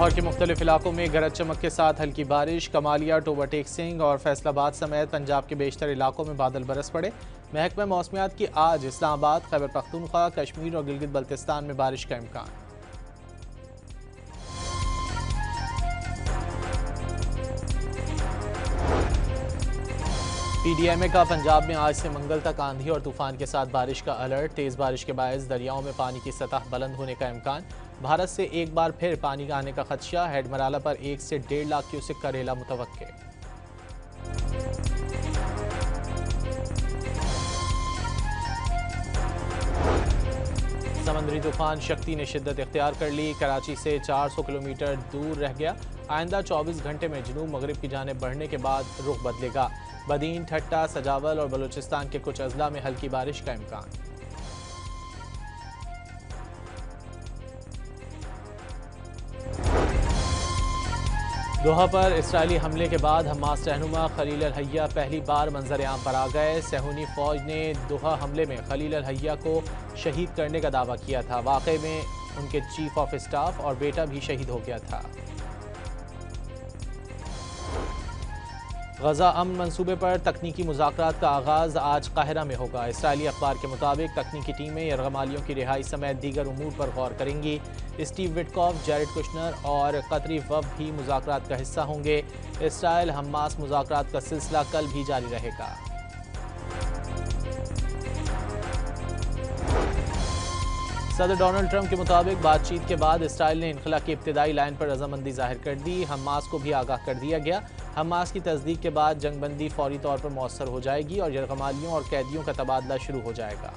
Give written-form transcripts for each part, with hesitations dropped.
लाहौर के मुख्तलिफ इलाकों में गरज चमक के साथ हल्की बारिश। कमालिया, टोबा सिंह और फैसलाबाद समेत पंजाब के बेशतर इलाकों में बादल बरस पड़े। महकमा मौसमियात की आज इस्लामाबाद, खैबर पख्तूनख्वा, कश्मीर और गिलगित बल्तिस्तान में बारिश का इम्कान। PDMA का पंजाब में आज से मंगल तक आंधी और तूफान के साथ बारिश का अलर्ट। तेज बारिश के बायस दरियाओं में पानी की सतह बुलंद होने का इम्कान। भारत से एक बार फिर पानी आने का खदशा। हेडमराला पर 1 से 1.5 लाख क्यूसेक का रेला मुतवक्के। समंदरी तूफान शक्ति ने शिद्दत इख्तियार कर ली। कराची से 400 किलोमीटर दूर रह गया। आइंदा 24 घंटे में जनूब मगरिब की जानिब बढ़ने के बाद रुख बदलेगा। बदीन, ठट्टा, सजावल और बलूचिस्तान के कुछ अजला में हल्की बारिश का इम्कान। दोहा पर इसराइली हमले के बाद हमास रहनुमा खलील अल हय्या पहली बार मंजर आम पर आ गए। सेहूनी फौज ने दोहा हमले में खलील अल हय्या को शहीद करने का दावा किया था। वाकई में उनके चीफ ऑफ स्टाफ और बेटा भी शहीद हो गया था। गजा अमन मंसूबे पर तकनीकी मुज़ाकरात का आगाज़ आज काहिरा में होगा। इसराइली अखबार के मुताबिक तकनीकी टीमें यरगमालियों की रिहाई समेत दीगर उमूर पर गौर करेंगी। स्टीव विटकॉफ, जैरेड कुशनर और कतरी वफ भी मुज़ाकरात का हिस्सा होंगे। इसराइल हमास मुज़ाकरात का सिलसिला कल भी जारी रहेगा। सदर डोनाल्ड ट्रंप के मुताबिक बातचीत के बाद इसराइल ने इनखला की इब्तिदाई लाइन पर रजामंदी जाहिर कर दी। हमास को भी आगाह कर दिया गया। हमास की तस्दीक के बाद जंगबंदी फौरी तौर पर मौसर हो जाएगी और यरगमालियों और कैदियों का तबादला शुरू हो जाएगा।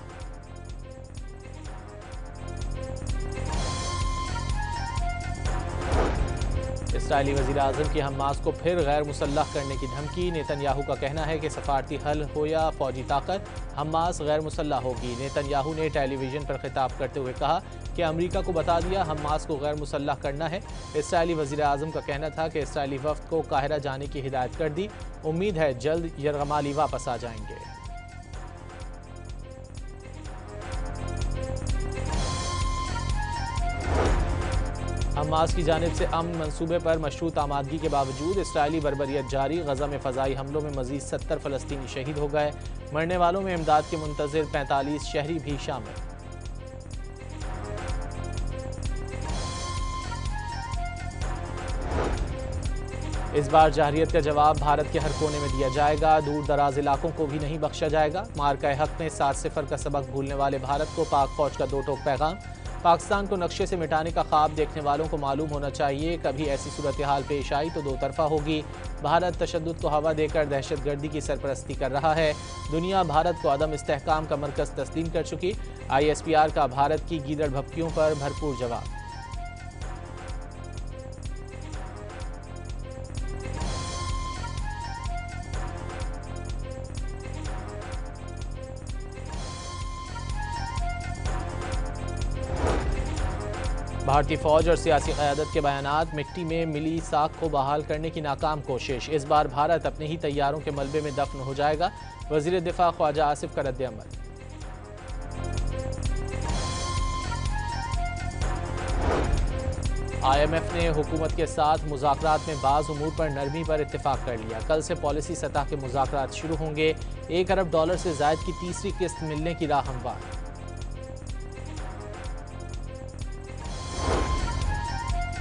इसराइली वज़ीर आज़म की हमास को फिर गैर मुसल्लह करने की धमकी। नेतन्याहू का कहना है कि सफारती हल हो या फौजी ताकत, हमास गैर मुसल्लह होगी। नेतन्याहू ने टेलीविजन पर खिताब करते हुए कहा कि अमरीका को बता दिया हमास को गैर मुसल्लह करना है। इसराइली वज़ीर आज़म का कहना था कि इसराइली वफ़द को काहिरा जाने की हिदायत कर दी। उम्मीद है जल्द यरगमाली वापस आ जाएंगे। हमास की जानिब से अमन मंसूबे पर मशरूत आमादगी के बावजूद इसराइली बर्बरियत जारी। गजा में फ़ज़ाई हमलों में मज़ीद 70 फ़लस्तीनी शहीद हो गए। मरने वालों में इमदाद के मुंतज़िर 45 शहरी भी शामिल। इस बार जहरियत का जवाब भारत के हर कोने में दिया जाएगा। दूर दराज इलाकों को भी नहीं बख्शा जाएगा। मार्का हक में 7-0 का सबक भूलने वाले भारत को पाक फौज का 2 टोक पैगाम। पाकिस्तान को नक्शे से मिटाने का ख्वाब देखने वालों को मालूम होना चाहिए, कभी ऐसी सूरत हाल पेश आई तो 2 तरफा होगी। भारत तशद्दुद को हवा देकर दहशतगर्दी की सरपरस्ती कर रहा है। दुनिया भारत को अदम इस्तेहकाम का मरकज़ तस्लीम कर चुकी। ISPR का भारत की गीदड़ भपकियों पर भरपूर जवाब। भारतीय फौज और सियासी क़यादत के बयानात। मिट्टी में मिली साख को बहाल करने की नाकाम कोशिश। इस बार भारत अपने ही तैयारों के मलबे में दफन हो जाएगा। वज़ीर दिफा ख्वाजा आसिफ का रद्द-ए-अमल। IMF ने हुकूमत के साथ मुज़ाकरात में बाज़ उमूर पर नरमी पर इत्तेफाक कर लिया। कल से पॉलिसी सतह के मुज़ाकरात शुरू होंगे। $1 अरब से ज़ायद की तीसरी किस्त मिलने की राह हमवार।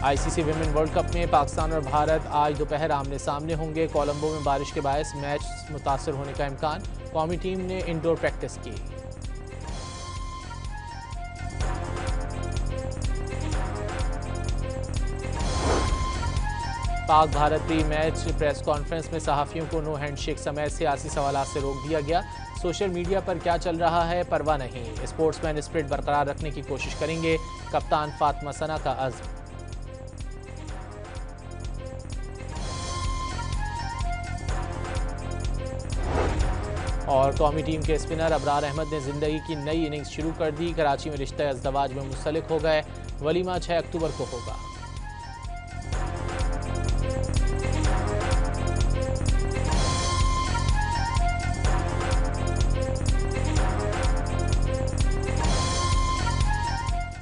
ICC विमेन वर्ल्ड कप में पाकिस्तान और भारत आज दोपहर आमने सामने होंगे। कोलंबो में बारिश के बायस मैच मुतासर होने का इम्कान। कौमी टीम ने इंडोर प्रैक्टिस की। Pak Bharat pre match press conference में सहाफ़ियों को नो हैंडशेक समेत सियासी सवालात से रोक दिया गया। सोशल मीडिया पर क्या चल रहा है परवाह नहीं। स्पोर्ट्समैन स्पिरिट बरकरार रखने की कोशिश करेंगे। कप्तान फातिमा सना का अज़्म। और कौमी टीम के स्पिनर अबरार अहमद ने जिंदगी की नई इनिंग्स शुरू कर दी। कराची में रिश्ते अज़दवाज में मुंसलिक हो गए। वलीमा 6 अक्टूबर को होगा।